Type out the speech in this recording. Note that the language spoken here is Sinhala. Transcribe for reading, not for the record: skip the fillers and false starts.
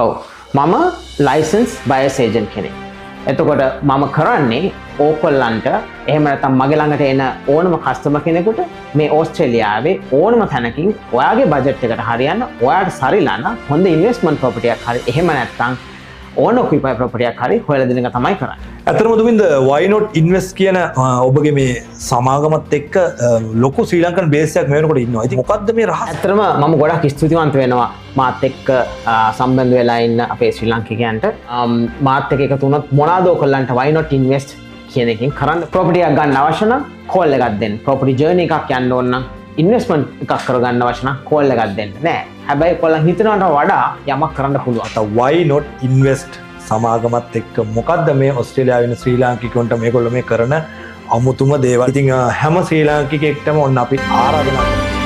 ඔව් මම ලයිසන්ස් බයස් ඒජන්ට් කෙනෙක්. එතකොට මම කරන්නේ ඕගොල්ලන්ට එහෙම නැත්නම් මගේ ළඟට එන ඕනම කස්ටමර් කෙනෙකුට මේ ඕස්ට්‍රේලියාවේ ඕනම තැනකින් ඔයාගේ බජට් එකට හරියන්න ඔයාට සරිලන හොඳ ඉන්වෙස්ට්මන්ට් ප්‍රොපර්ටි එකක් හරි එහෙම නැත්නම් ඕන ඔකියුපයි ප්‍රොපර්ටි එකක් හරි හොයලා දෙන එක තමයි කරන්නේ. ඇත්තටම දුමින්ද why not invest කියන ඔබගේ මේ සමාගමත් එක්ක ලොකු ශ්‍රී ලංකන් බේස් එකක් මේ වෙනකොට ඉන්නවා. ඉතින් මොකද්ද මේ රහස? ඇත්තටම මම ගොඩක් ස්තුතිවන්ත වෙනවා මාත් එක්ක සම්බන්ධ වෙලා ඉන්න අපේ ශ්‍රී ලාංකිකයන්ට. මාත් එක්ක එකතු වුණොත් මොනවාද ඔයගොල්ලන්ට why not invest කියන එකෙන් කරන්න. ප්‍රොපර්ටි එකක් ගන්න අවශ්‍ය නම් කෝල් එකක් දෙන්න. ප්‍රොපර්ටි ජර්නි එකක් යන්න ඕන නම් ඉන්වෙස්ට්මන්ට් එකක් කරගන්න අවශ්‍ය නම් කෝල් එකක් දෙන්න. නෑ. හැබැයි ඔයගොල්ලන් හිතනවට වඩා යමක් කරන්න පුළුවන්. why not invest සමාගමත් එක්ක මොකද්ද මේ ඕස්ට්‍රේලියාවේ ඉන්න ශ්‍රී ලාංකිකයන්ට මේගොල්ලෝ මේ කරන අමුතුම දේවල්. ඉතින් හැම ශ්‍රී ලාංකිකයෙක්ටම ඔන්න අපි ආරාධනා කරනවා.